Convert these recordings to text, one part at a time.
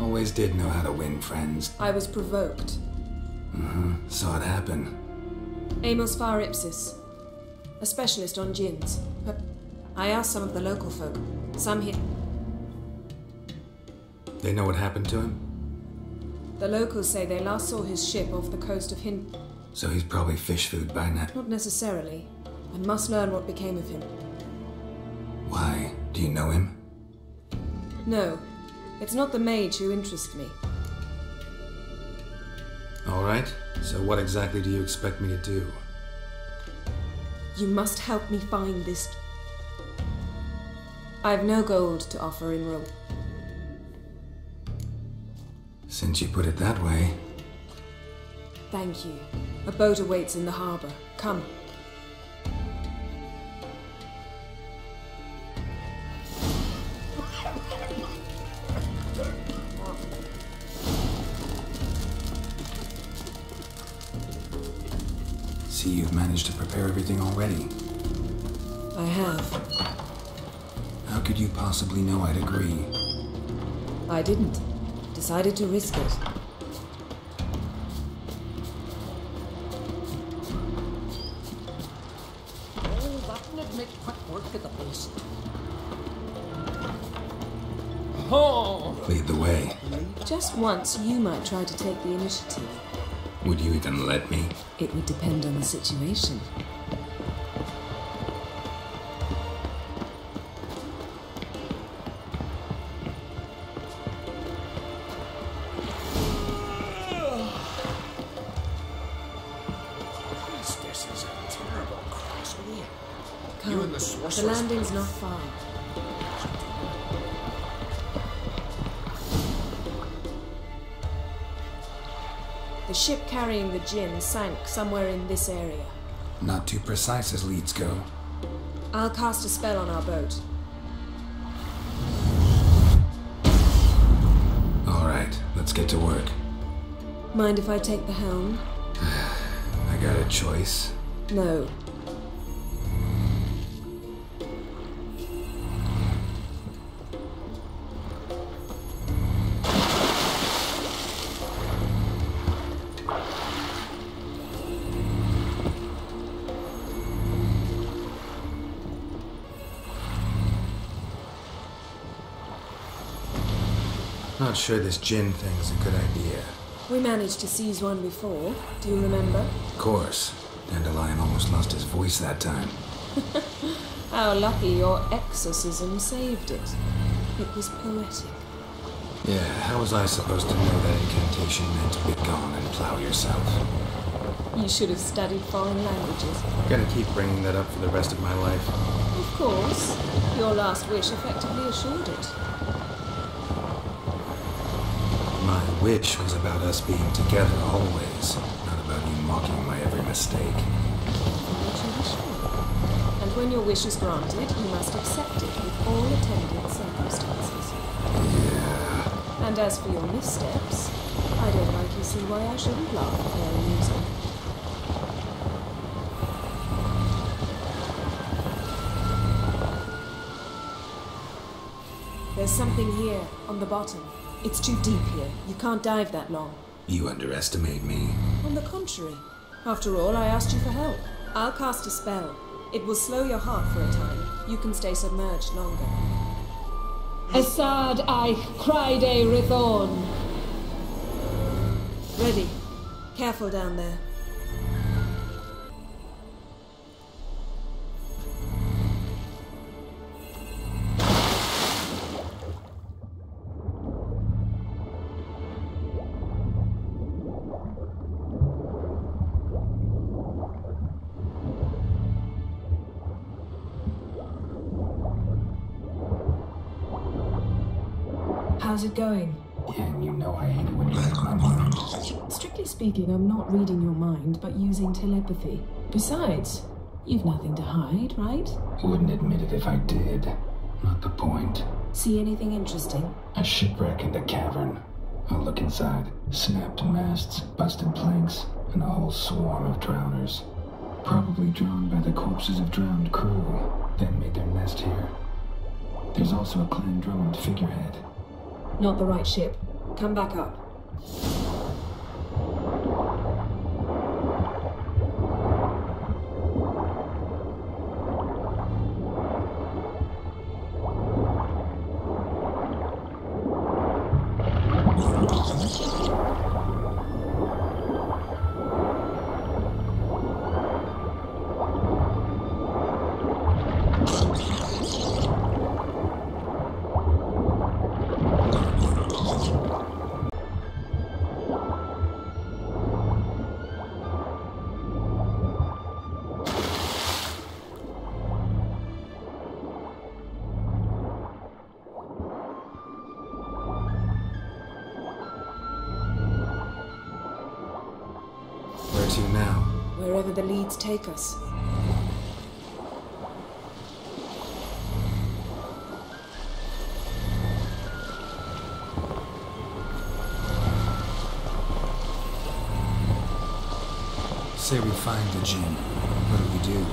Always did know how to win friends. I was provoked. Saw it happen. Amos Far Ipsis, a specialist on djinns. I asked some of the local folk. Some here. They know what happened to him? The locals say they last saw his ship off the coast of Hind. So he's probably fish food by now. Not necessarily. I must learn what became of him. Why? Do you know him? No. It's not the mage who interests me. All right. So what exactly do you expect me to do? You must help me find this. I've no gold to offer in Rome. Since you put it that way. Thank you. A boat awaits in the harbor. Come. See, you've managed to prepare everything already. I have. How could you possibly know I'd agree? I didn't. Decided to risk it. Oh, that would make quick work of the place. Oh! Lead the way. Just once, you might try to take the initiative. Would you even let me? It would depend on the situation. This is a terrible crossway. Come, You and the sorceress. the landing's not far. The ship carrying the djinn sank somewhere in this area. Not too precise as leads go. I'll cast a spell on our boat. All right, let's get to work. Mind if I take the helm? I got a choice. No. Not sure this djinn thing's a good idea. We managed to seize one before. Do you remember? Of course. Dandelion almost lost his voice that time. How lucky your exorcism saved it. It was poetic. Yeah, how was I supposed to know that incantation meant to be gone and plow yourself? You should have studied foreign languages. Gonna keep bringing that up for the rest of my life. Of course. Your last wish effectively assured it. My wish was about us being together always, not about you mocking my every mistake. What you wish for. And when your wish is granted, you must accept it with all attendant circumstances. Yeah. And as for your missteps, I don't rightly see why I shouldn't laugh at their amusement. There's something here, on the bottom. It's too deep here. You can't dive that long. You underestimate me. On the contrary. After all, I asked you for help. I'll cast a spell. It will slow your heart for a time. You can stay submerged longer. Esad I Cryde Rithorn. Ready. Careful down there. How's it going? Yeah, you know I hate it when you read my mind. Strictly speaking, I'm not reading your mind, but using telepathy. Besides, you've nothing to hide, right? Wouldn't admit it if I did. Not the point. See anything interesting? A shipwreck in the cavern. I'll look inside. Snapped masts, busted planks, and a whole swarm of drowners. Probably drawn by the corpses of drowned crew, then made their nest here. There's also a clan-droned figurehead. Not the right ship. Come back up. Where to now? Wherever the leads take us. Say we find the djinn. What do we do?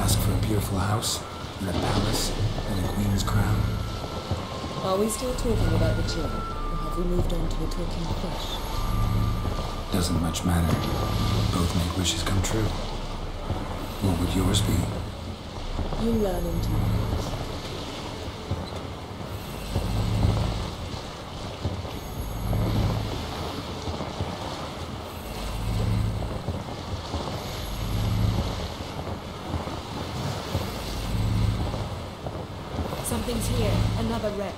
Ask for a beautiful house, and a palace, and a queen's crown? Are we still talking about the djinn, or have we moved on to a talking fish? Doesn't much matter. Both make wishes come true. What would yours be? You learn in time. Something's here. Another wreck.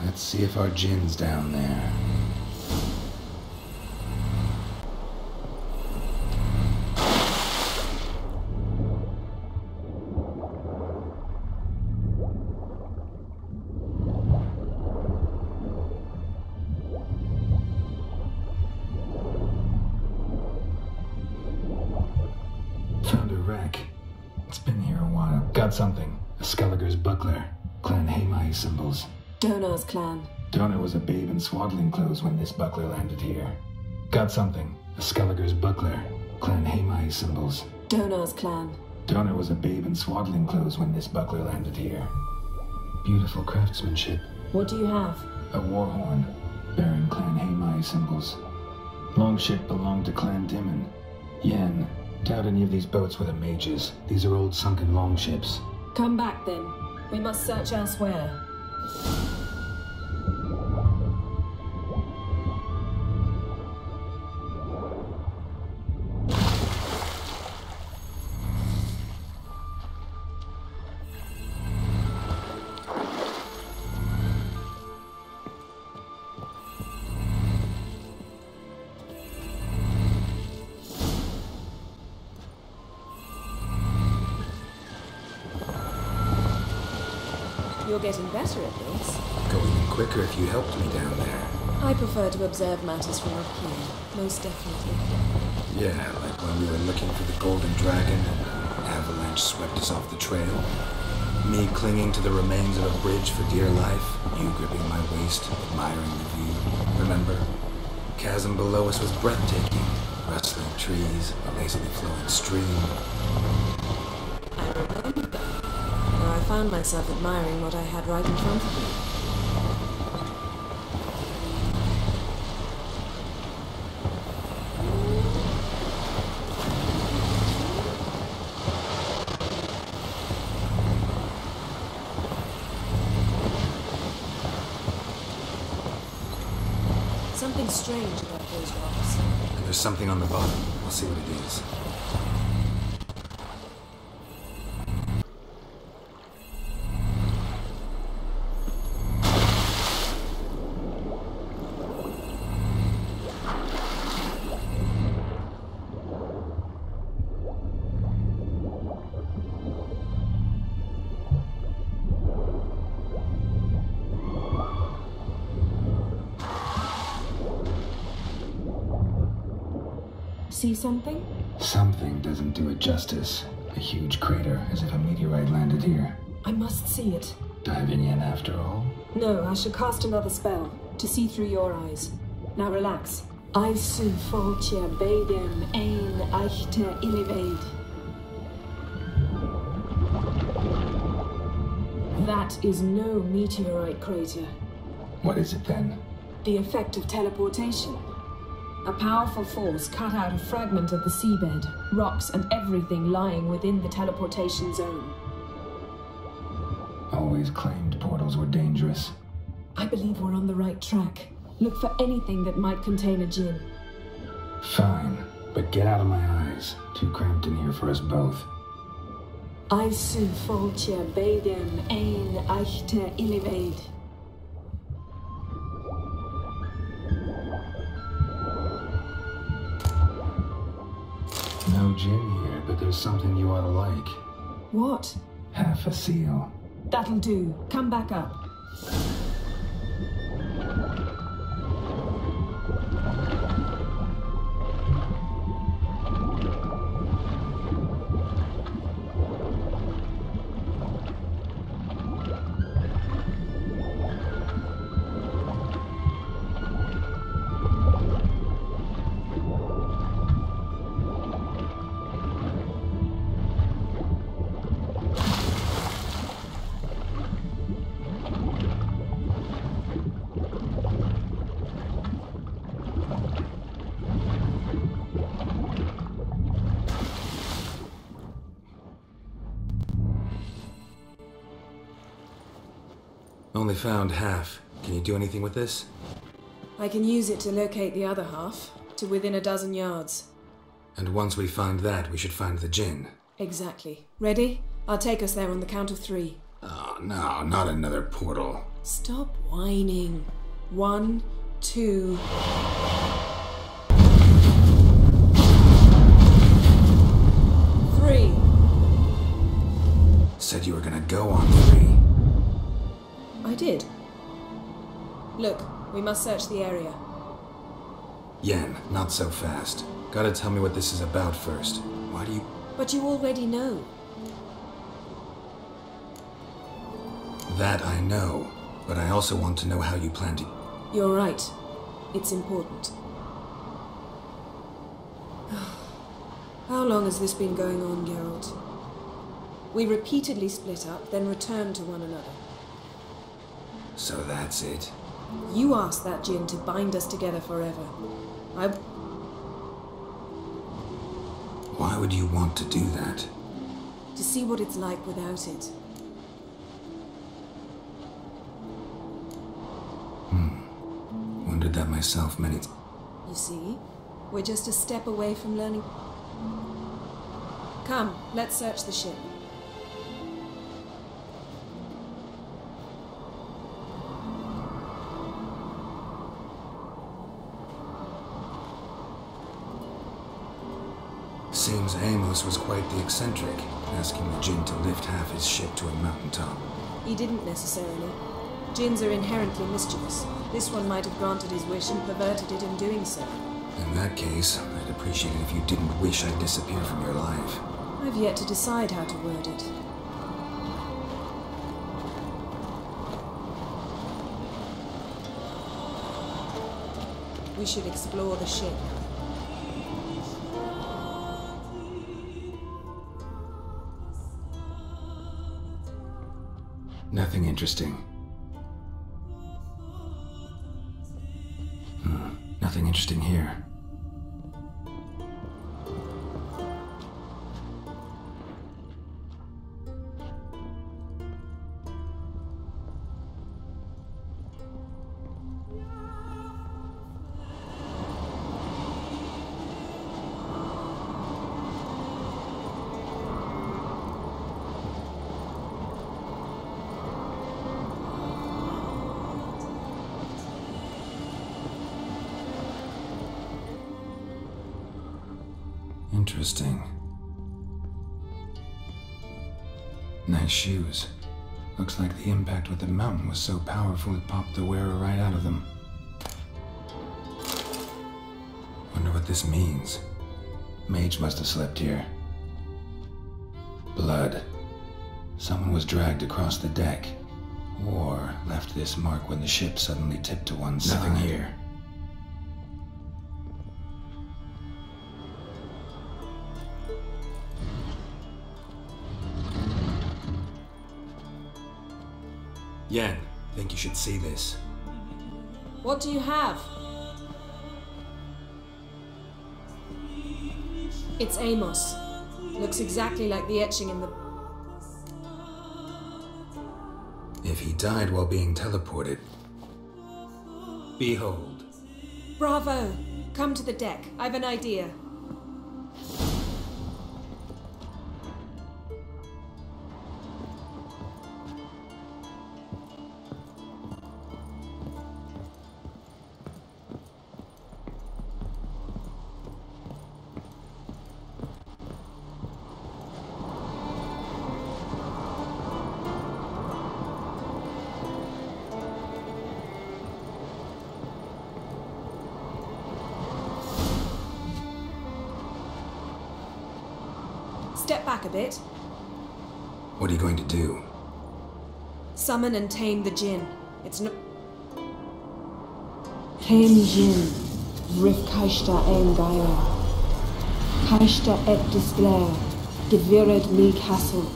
Let's see if our djinn's down there. Found a wreck. It's been here a while. Got something. A Skelliger's buckler. Clan Hamai symbols. Donar's clan. Donar was a babe in swaddling clothes when this buckler landed here. Got something. A Skelliger's buckler. Clan Hamai symbols. Donar's clan. Donar was a babe in swaddling clothes when this buckler landed here. Beautiful craftsmanship. What do you have? A war horn, bearing Clan Hamai symbols. Longship belonged to Clan Dimon. Yen. Doubt any of these boats were the mages. These are old sunken longships. Come back then. We must search elsewhere. You're getting better at this. Go even quicker if you helped me down there. I prefer to observe matters from up here, most definitely. Yeah, like when we were looking for the Golden Dragon and an avalanche swept us off the trail. Me clinging to the remains of a bridge for dear life, you gripping my waist, admiring the view. Remember? Chasm below us was breathtaking. Rustling trees, a lazily flowing stream. I remember that. Though I found myself admiring what I had right in front of me. Something strange about those rocks. There's something on the bottom. I'll see what it is. See something? Something doesn't do it justice. A huge crater, as if a meteorite landed here. I must see it. Diving in after all? No, I shall cast another spell, to see through your eyes. Now relax. Aisu foltja beidem ein eichte iliveid. That is no meteorite crater. What is it then? The effect of teleportation. A powerful force cut out a fragment of the seabed, rocks and everything lying within the teleportation zone. Always claimed portals were dangerous. I believe we're on the right track. Look for anything that might contain a djinn. Fine, but get out of my eyes. Too cramped in here for us both. I su foltje bedem ein echte illivaid. No gin here, but there's something you ought to like. What? Half a seal. That'll do. Come back up. Only found half. Can you do anything with this? I can use it to locate the other half, to within a dozen yards. And once we find that, we should find the djinn. Exactly. Ready? I'll take us there on the count of 3. Oh, no, not another portal. Stop whining. 1, 2... Three. Said you were gonna go on 3. I did. Look, we must search the area. Yen, not so fast. Gotta tell me what this is about first. Why do you... But you already know. That I know. But I also want to know how you plan to... You're right. It's important. How long has this been going on, Geralt? We repeatedly split up, then returned to one another. So that's it. You asked that djinn to bind us together forever. Why would you want to do that? To see what it's like without it. Wondered that myself many... You see? We're just a step away from learning... Come, let's search the ship. Seems Amos was quite the eccentric, asking the djinn to lift half his ship to a mountaintop. He didn't necessarily. Djinns are inherently mischievous. This one might have granted his wish and perverted it in doing so. In that case, I'd appreciate it if you didn't wish I'd disappear from your life. I've yet to decide how to word it. We should explore the ship. Nothing interesting. Nothing interesting here. Interesting. Nice shoes. Looks like the impact with the mountain was so powerful it popped the wearer right out of them. Wonder what this means. Mage must have slept here. Blood. Someone was dragged across the deck. Or left this mark when the ship suddenly tipped to one side. Nothing here. Yen, think you should see this. What do you have? It's Amos. Looks exactly like the etching in the... If he died while being teleported... Behold. Bravo! Come to the deck. I've an idea. Step back a bit. What are you going to do? Summon and tame the Jinn. It's no... Tame Jinn. Rif Kaishta ein Gaia. Kaishta et displair. Gevired me castle.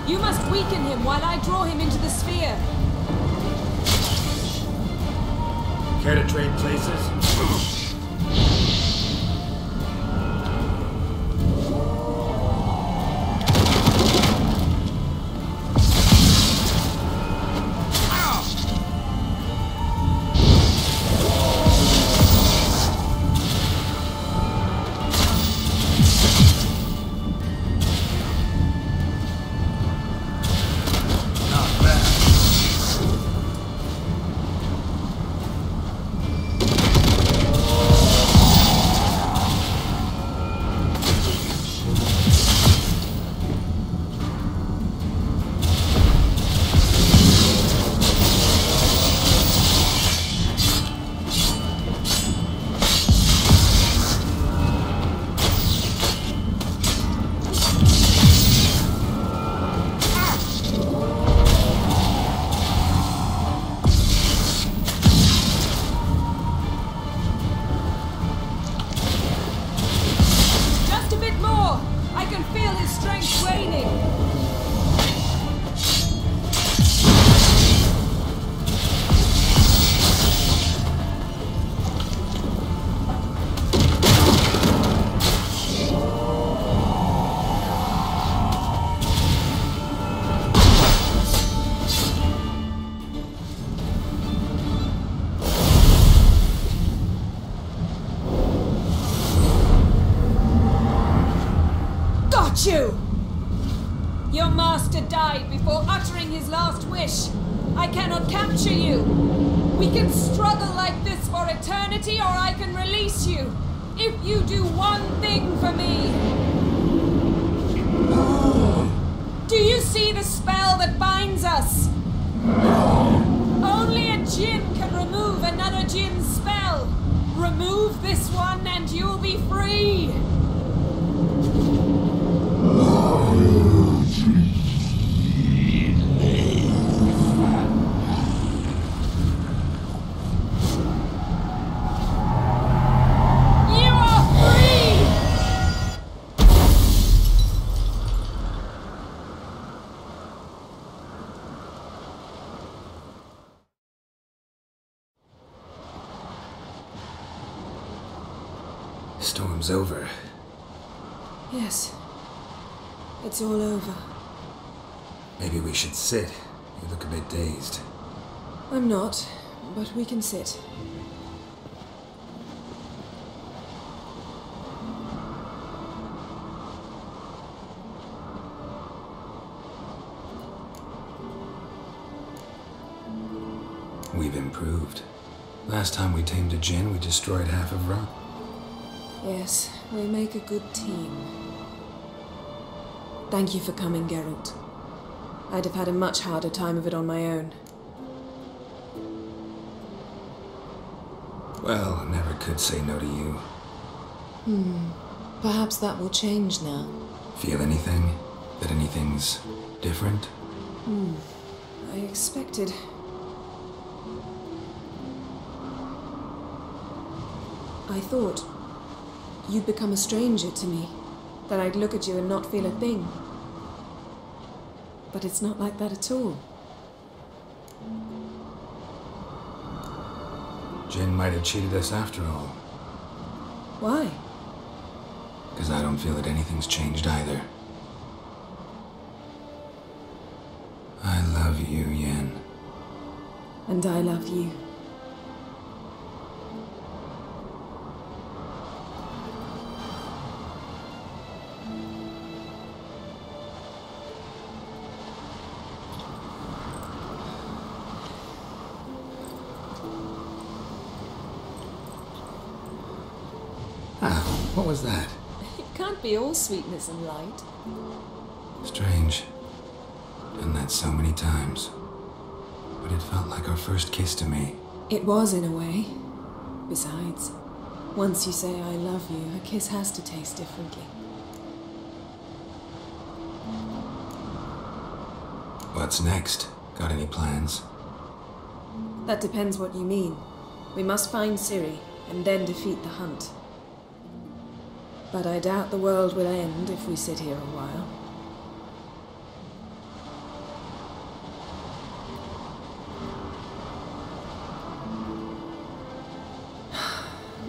You must weaken him while I draw him into the sphere. Care to trade places? Your master died before uttering his last wish. I cannot capture you. We can struggle like this for eternity, or I can release you. If you do one thing for me. Do you see the spell that binds us? Only a Jinn can remove another Jinn's spell. Remove this one and you'll be free. Storm's over. Yes. It's all over. Maybe we should sit. You look a bit dazed. I'm not, but we can sit. We've improved. Last time we tamed a Jinn, we destroyed half of Ra. Yes, we make a good team. Thank you for coming, Geralt. I'd have had a much harder time of it on my own. Well, never could say no to you. Perhaps that will change now. Feel anything? That anything's different? I expected. I thought you'd become a stranger to me, that I'd look at you and not feel a thing. But it's not like that at all. Jin might have cheated us after all. Why? Because I don't feel that anything's changed either. I love you, Yen. And I love you. What was that? It can't be all sweetness and light. Strange. Done that so many times. But it felt like our first kiss to me. It was, in a way. Besides, once you say I love you, a kiss has to taste differently. What's next? Got any plans? That depends what you mean. We must find Ciri, and then defeat the hunt. But I doubt the world will end if we sit here a while.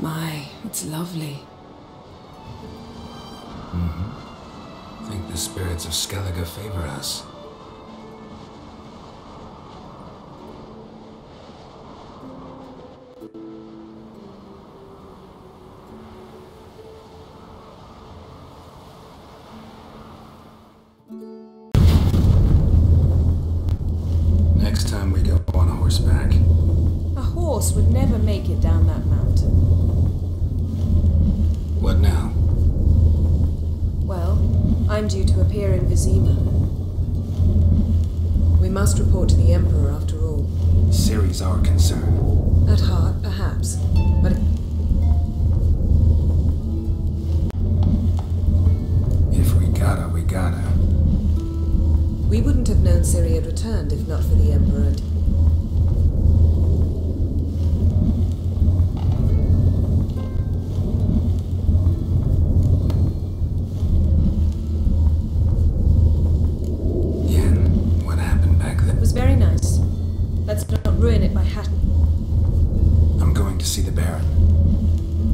My, it's lovely. I think the spirits of Skellige favor us. Next time we go on horseback. A horse would never make it down that mountain. What now? Well, I'm due to appear in Vizima. We must report to the Emperor after all. Ciri's our concern. At heart, perhaps. But If we gotta, we gotta. we wouldn't have known Ciri had returned if not for the Emperor. Yen, what happened back then? It was very nice. Let's not ruin it by hatting. I'm going to see the Baron.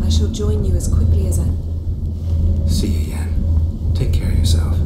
I shall join you as quickly as I... See you, Yen. Take care of yourself.